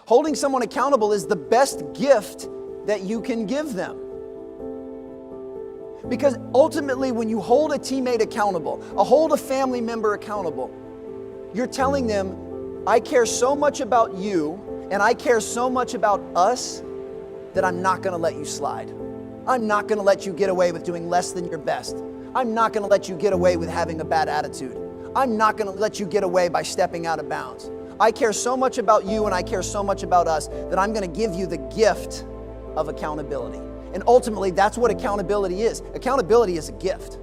Holding someone accountable is the best gift that you can give them. Because ultimately, when you hold a teammate accountable, hold a family member accountable, you're telling them, I care so much about you and I care so much about us that I'm not gonna let you slide. I'm not gonna let you get away with doing less than your best. I'm not gonna let you get away with having a bad attitude. I'm not gonna let you get away by stepping out of bounds. I care so much about you and I care so much about us that I'm gonna give you the gift of accountability. And ultimately, that's what accountability is. Accountability is a gift.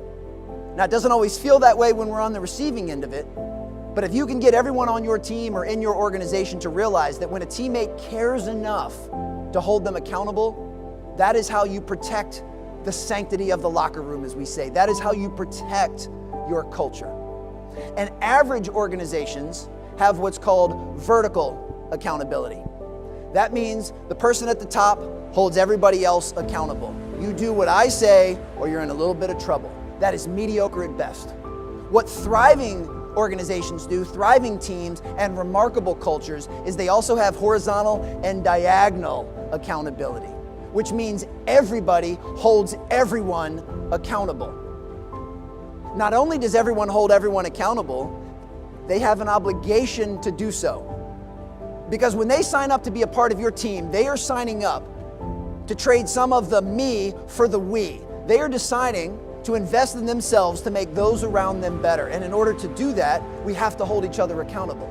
Now, it doesn't always feel that way when we're on the receiving end of it, but if you can get everyone on your team or in your organization to realize that when a teammate cares enough to hold them accountable, that is how you protect the sanctity of the locker room, as we say. That is how you protect your culture. And average organizations have what's called vertical accountability. That means the person at the top holds everybody else accountable. You do what I say or you're in a little bit of trouble. That is mediocre at best. What thriving organizations do, thriving teams and remarkable cultures, is they also have horizontal and diagonal accountability, which means everybody holds everyone accountable. Not only does everyone hold everyone accountable, they have an obligation to do so. Because when they sign up to be a part of your team, they are signing up to trade some of the me for the we. They are deciding to invest in themselves to make those around them better. And in order to do that, we have to hold each other accountable.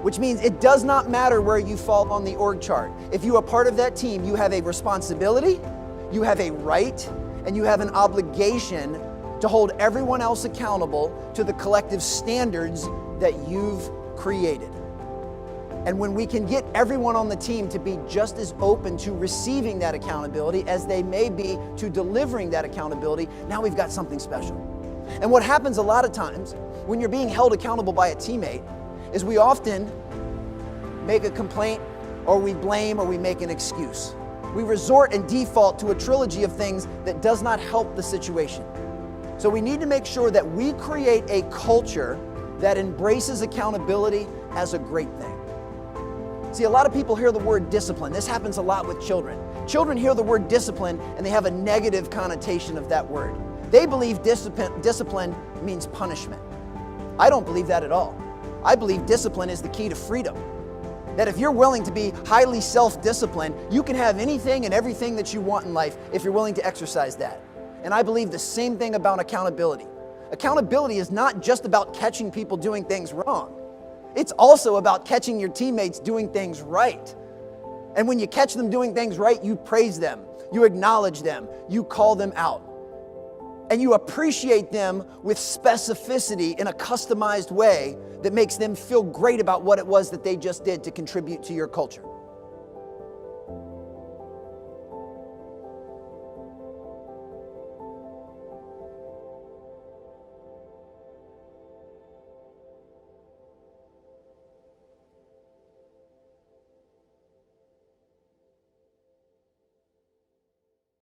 Which means it does not matter where you fall on the org chart. If you are part of that team, you have a responsibility, you have a right, and you have an obligation to hold everyone else accountable to the collective standards that you've created. And when we can get everyone on the team to be just as open to receiving that accountability as they may be to delivering that accountability, now we've got something special. And what happens a lot of times when you're being held accountable by a teammate is we often make a complaint or we blame or we make an excuse. We resort and default to a trilogy of things that does not help the situation. So we need to make sure that we create a culture that embraces accountability as a great thing. See, a lot of people hear the word discipline. This happens a lot with children. Children hear the word discipline and they have a negative connotation of that word. They believe discipline means punishment. I don't believe that at all. I believe discipline is the key to freedom. That if you're willing to be highly self-disciplined, you can have anything and everything that you want in life if you're willing to exercise that. And I believe the same thing about accountability. Accountability is not just about catching people doing things wrong. It's also about catching your teammates doing things right. And when you catch them doing things right, you praise them, you acknowledge them, you call them out. And you appreciate them with specificity in a customized way that makes them feel great about what it was that they just did to contribute to your culture.